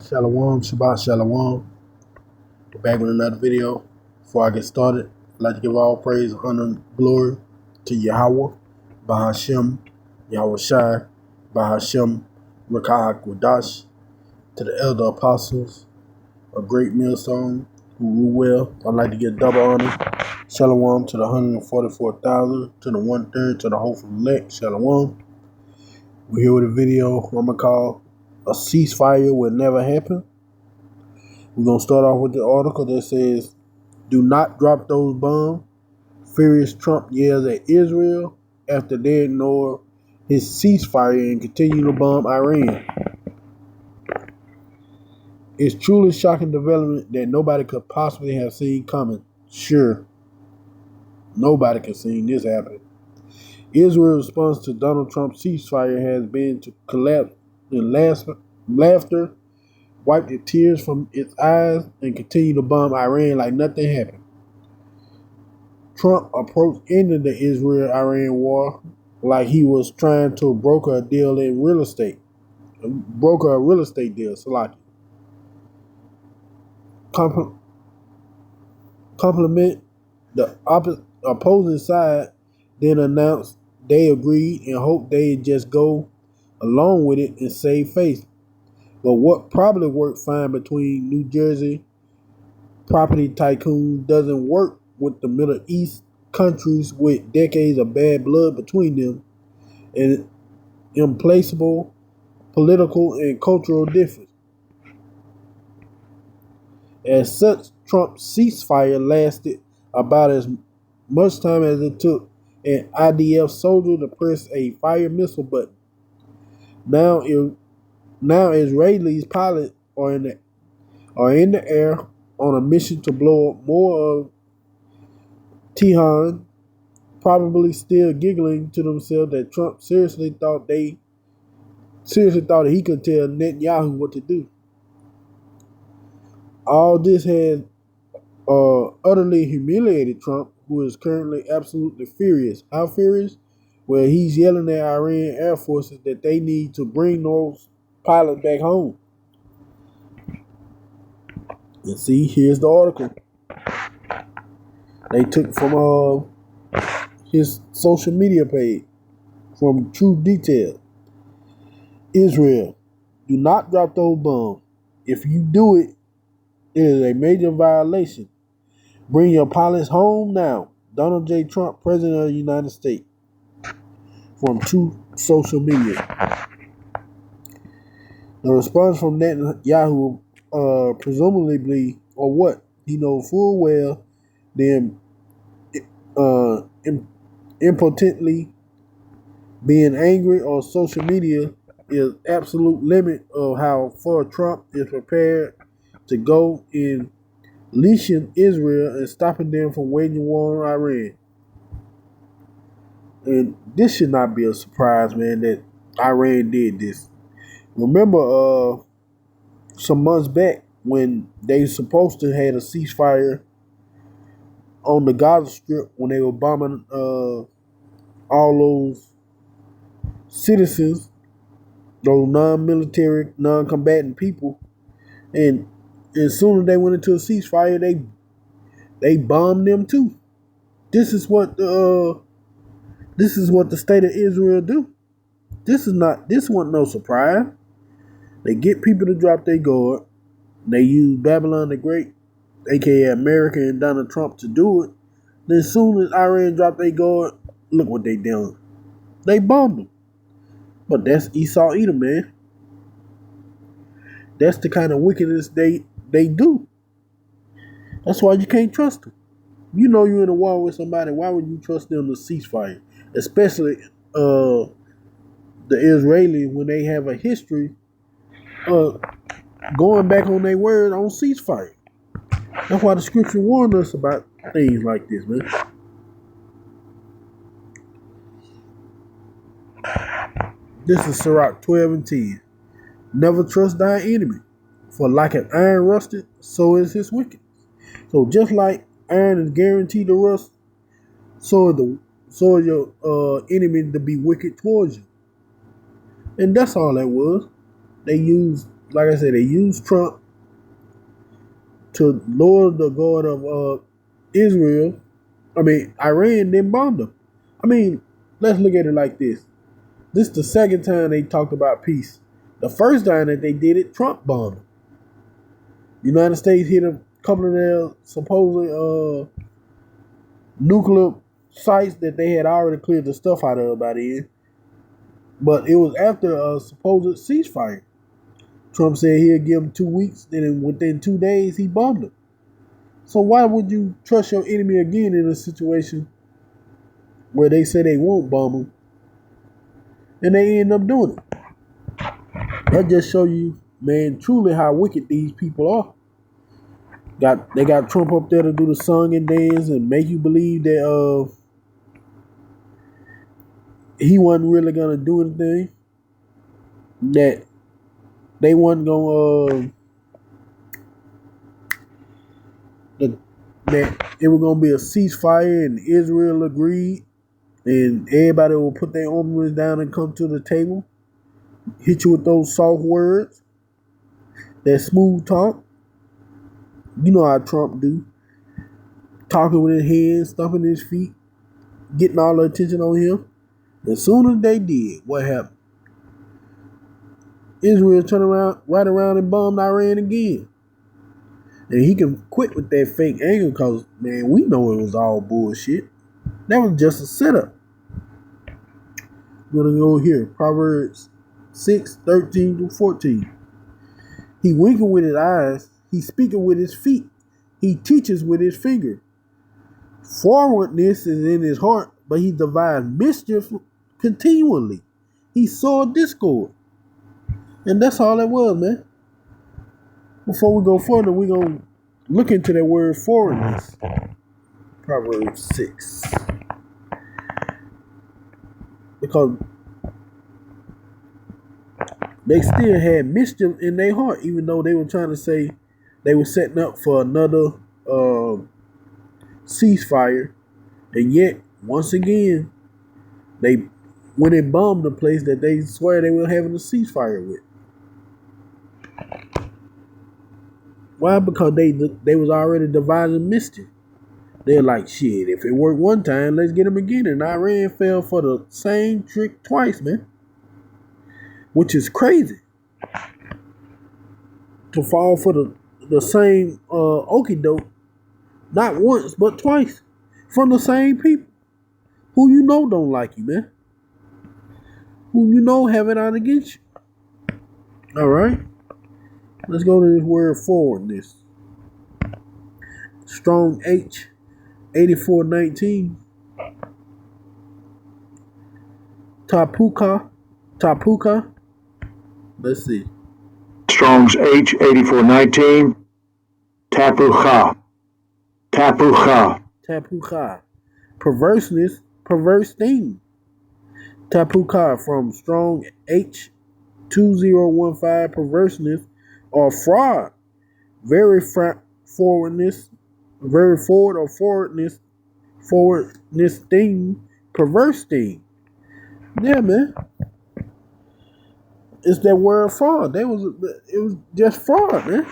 Shalom, Shabbat Shalom. We're back with another video. Before I get started, I'd like to give all praise, honor, and glory to Yahweh, Bahashem, Yahweh Shai, Bahashem, Rakah Kwadash, to the elder apostles, a great millstone who rule well. I'd like to give double honor. Shalom to the 144,000, to the 1/3, to the hopeful elect. Shalom. We're here with a video I'm going to call A Ceasefire Will Never Happen. We're going to start off with the article that says, "Do not drop those bombs." Furious Trump yells at Israel after they ignore his ceasefire and continue to bomb Iran. It's truly shocking development that nobody could possibly have seen coming. Sure, nobody could have seen this happen. Israel's response to Donald Trump's ceasefire has been to collapse in laughter, wipe the tears from its eyes, and continue to bomb Iran like nothing happened. Trump approached ending the Israel-Iran war like he was trying to broker a deal in real estate. Broker a real estate deal, Salaki. Compliment the opposing side, then announced they agreed and hoped they'd just go along with it and save face. But what probably worked fine between New Jersey property tycoons doesn't work with the Middle East countries with decades of bad blood between them and implacable political and cultural difference. As such, Trump's ceasefire lasted about as much time as it took an IDF soldier to press a fire missile button. Now Israelis pilots are in the air on a mission to blow up more of Tehran, probably still giggling to themselves that Trump seriously thought he could tell Netanyahu what to do. All this has utterly humiliated Trump, who is currently absolutely furious. How furious? Well, he's yelling at Iran Air Forces that they need to bring those pilots back home. And see, here's the article. They took from his social media page, from True Detail. Israel, do not drop those bombs. If you do it, it is a major violation. Bring your pilots home now. Donald J. Trump, President of the United States. From True Social Media. The response from Netanyahu, presumably, or what? He knows full well the impotently being angry on social media is absolute limit of how far Trump is prepared to go in leashing Israel and stopping them from waging war on Iran. And this should not be a surprise, man, that Iran did this. Remember some months back when they were supposed to have a ceasefire on the Gaza Strip when they were bombing all those citizens, those non-military, non-combatant people, and as soon as they went into a ceasefire, they bombed them too. This is what the state of Israel do. This wasn't no surprise. They get people to drop their guard. They use Babylon the Great, aka America and Donald Trump, to do it. Then as soon as Iran dropped their guard, look what they done. They bombed them. But that's Esau Edom, man. That's the kind of wickedness they do. That's why you can't trust them. You know you're in a war with somebody. Why would you trust them to ceasefire? Especially the Israelis, when they have a history of going back on their word on ceasefire. That's why the scripture warned us about things like this, man. This is Sirach 12 and 10. Never trust thy enemy, for like an iron rusted, so is his wickedness. So just like iron is guaranteed to rust, so is your enemy to be wicked towards you. And that's all that was. They used like I said, they used Trump to lower the guard of Israel. I mean, Iran then bombed them. I mean, let's look at it like this. This is the second time they talked about peace. The first time that they did it, Trump bombed them. The United States hit a couple of their supposed nuclear sites that they had already cleared the stuff out of by then. But it was after a supposed ceasefire. Trump said he'll give them 2 weeks, then within 2 days he bombed them. So why would you trust your enemy again in a situation where they say they won't bomb them and they end up doing it? That just show you, man, truly how wicked these people are. They got Trump up there to do the song and dance and make you believe that he wasn't really gonna do anything. That they wasn't gonna that it was gonna be a ceasefire and Israel agreed and everybody will put their arms down and come to the table. Hit you with those soft words, that smooth talk. You know how Trump do. Talking with his hands, stomping his feet, getting all the attention on him. As soon as they did, what happened? Israel turned right around and bombed Iran again. And he can quit with that fake anger because, man, we know it was all bullshit. That was just a setup. We're going to go here. Proverbs 6:13-14. He winking with his eyes. He speaking with his feet. He teaches with his finger. Forwardness is in his heart, but he devises mischief continually. He sowed discord. And that's all it was, man. Before we go further, we're going to look into that word forwardness. Proverbs 6. Because they still had mischief in their heart, even though they were trying to say they were setting up for another ceasefire. And yet, once again, when they bombed the place that they swear they were having a ceasefire with. Why? Because they was already devising mischief. They're like, shit, if it worked one time, let's get them again. And Iran fell for the same trick twice, man. Which is crazy. To fall for the same okie doke, not once, but twice. From the same people. Who you know don't like you, man. Who you know have it out against you. Alright. Let's go to this word forwardness. Strong H 8419. Tapuka. Let's see. Strong's H 8419. Tapuka. Perverseness, perverse thing. Tapuka from Strong H 2015. Perverseness or fraud. Very forwardness thing, perverse thing. Yeah, man. It's that word fraud. It was just fraud, man.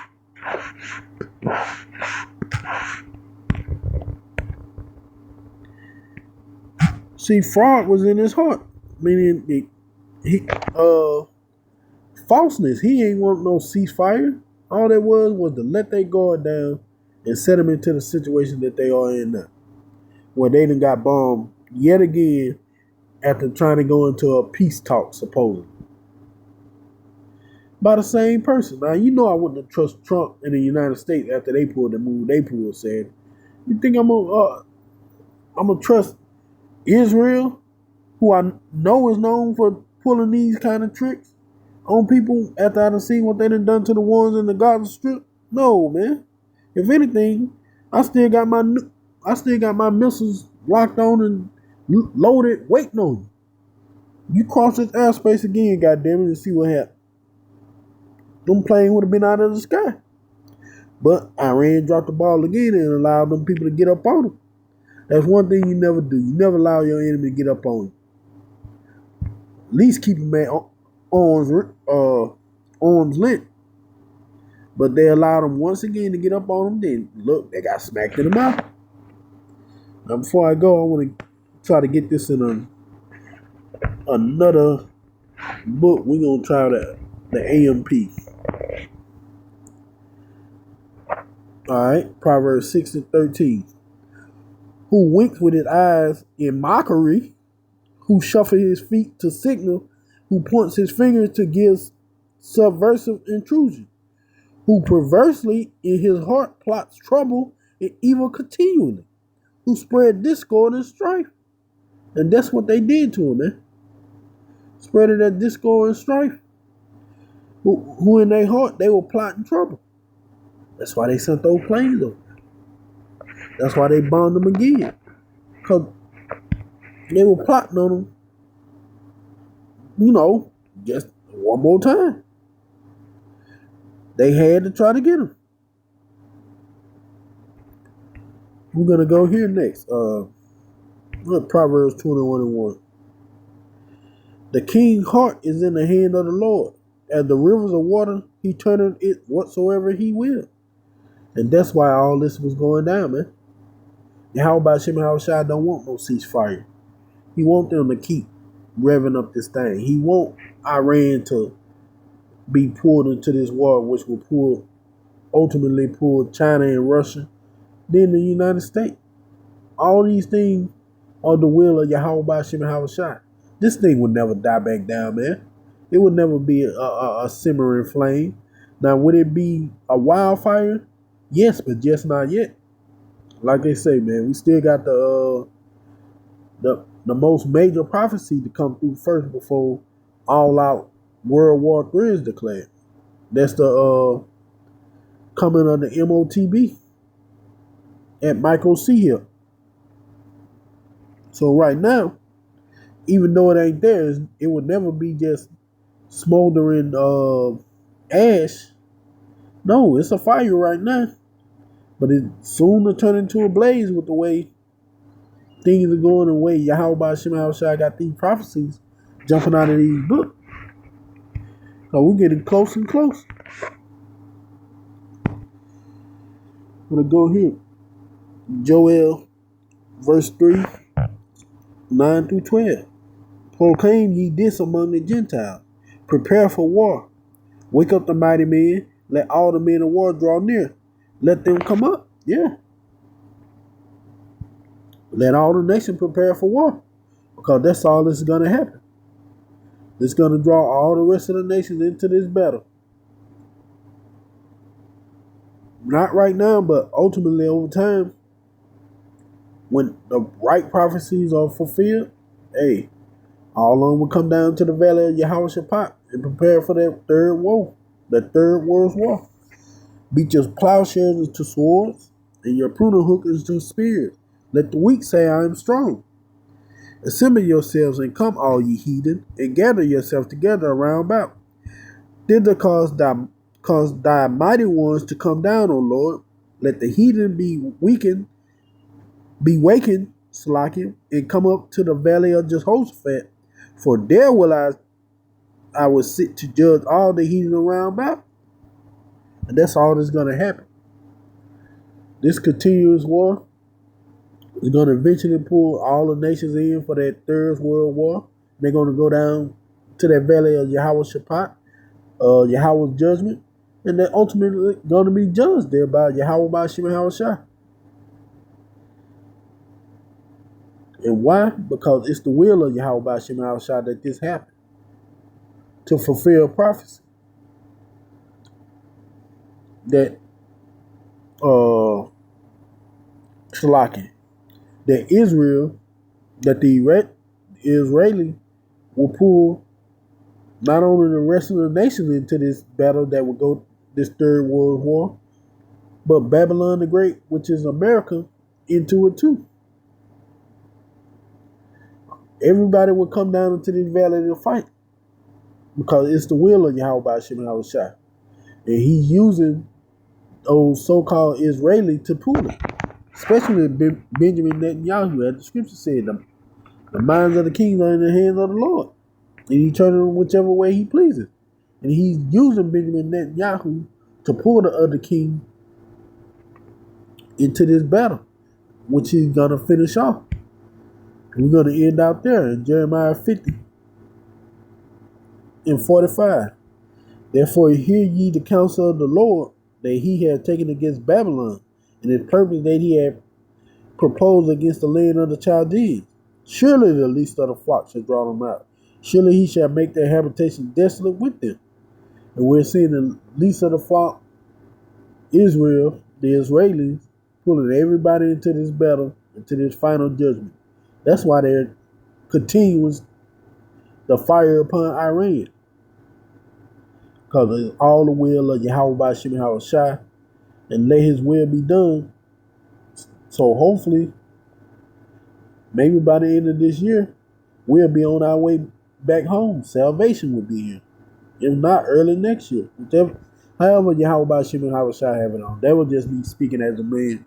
See, fraud was in his heart, meaning falseness. He ain't want no ceasefire. All that was to let their guard down and set them into the situation that they are in now, where they done got bombed yet again after trying to go into a peace talk, supposedly. By the same person. Now, you know I wouldn't have trust Trump in the United States after they pulled the move they pulled, said. You think I'm gonna trust Israel, who I know is known for pulling these kind of tricks on people after I done seen what they done to the ones in the Gaza Strip? No, man. If anything, I still got my missiles locked on and loaded, waiting on you. You cross this airspace again, goddamn it, and see what happens. Them planes would have been out of the sky. But Iran dropped the ball again and allowed them people to get up on them. That's one thing you never do. You never allow your enemy to get up on you. At least keep them at arm's length. But they allowed them once again to get up on them. Then look, they got smacked in the mouth. Now before I go, I want to try to get this in another book. We're gonna try the AMP. Alright, Proverbs 6:13. Who winks with his eyes in mockery, who shuffles his feet to signal, who points his finger to give subversive intrusion, who perversely in his heart plots trouble and evil continually, who spread discord and strife. And that's what they did to him, man. Spreading that discord and strife. Who in their heart, they were plotting trouble. That's why they sent those planes over. That's why they bombed them again. Because they were plotting on them, just one more time. They had to try to get them. We're going to go here next. Proverbs 21:1. The king's heart is in the hand of the Lord. As the rivers of water, he turneth it whatsoever he will. And that's why all this was going down, man. And how about Shai don't want no ceasefire? He want them to keep revving up this thing. He want Iran to be pulled into this war, which will ultimately pull China and Russia, then the United States. All these things are the will of Yahweh Shai. This thing would never die back down, man. It would never be a simmering flame. Now, would it be a wildfire? Yes, but just not yet. Like they say, man, we still got the most major prophecy to come through first before all out World War III is declared. That's the coming of the MOTB at Michael C. Hill. So right now, even though it ain't there, it would never be just smoldering ash. No, it's a fire right now. But it soon to turn into a blaze with the way things are going, the way Yahweh Shai got these prophecies jumping out of these books. So we're getting close and close. I'm going to go here. Joel, verse 3, 9 through 12. Proclaim ye this among the Gentiles. Prepare for war. Wake up the mighty men. Let all the men of war draw near. Let them come up. Yeah. Let all the nations prepare for war. Because that's all that's going to happen. It's going to draw all the rest of the nations into this battle. Not right now, but ultimately over time, when the right prophecies are fulfilled, hey, all of them will come down to the valley of Yehoshaphat and prepare for that third war, that third world war. Beat your plowshares into swords and your pruning hook into spears. Let the weak say, I am strong. Assemble yourselves and come, all ye heathen, and gather yourselves together around about. Thither cause thy mighty ones to come down, O Lord. Let the heathen be wakened, Slakim, and come up to the valley of Jehoshaphat. For there will I will sit to judge all the heathen around about. And that's all that's going to happen. This continuous war is going to eventually pull all the nations in for that third world war. They're going to go down to that valley of Yehoshaphat, Yahweh's judgment, and they're ultimately going to be judged there by Yahweh Shai. And why? Because it's the will of Yahweh Shai that this happened. To fulfill prophecy. That Shalaki, that Israel, that the Israeli will pull not only the rest of the nations into this battle that will go this third world war, but Babylon the Great, which is America, into it too. Everybody will come down into this valley to fight because it's the will of Yahweh Shai. And he's using those so-called Israeli to pull it. Especially Benjamin Netanyahu, as the scripture said, the minds of the kings are in the hands of the Lord. And he turns them whichever way he pleases. And he's using Benjamin Netanyahu to pull the other king into this battle, which he's gonna finish off. We're gonna end out there in Jeremiah 50 and 45. Therefore hear ye the counsel of the Lord that he had taken against Babylon, and his purpose that he had proposed against the land of the Chaldeans. Surely the least of the flock shall draw them out. Surely he shall make their habitation desolate with them. And we're seeing the least of the flock, Israel, the Israelis, pulling everybody into this battle, into this final judgment. That's why they're continuing the fire upon Iran. Because it's all the will of Yahweh Bashim Yahushua, and let his will be done. So hopefully, maybe by the end of this year, we'll be on our way back home. Salvation will be here. If not, early next year. However Yahweh Bashim Yahushua have it on. That will just be speaking as a man.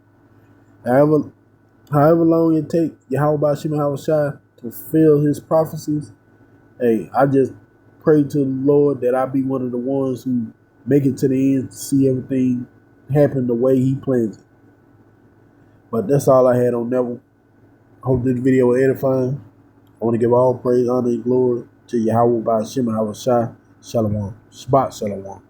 However long it takes Yahweh Bashim Yahushua to fulfill his prophecies, hey, I just pray to the Lord that I be one of the ones who make it to the end to see everything happen the way he plans it. But that's all I had on that one. Hope this video was edifying. I want to give all praise, honor, and glory to Yahweh by Shema Hawashai. Shalom. Shabbat Shalom.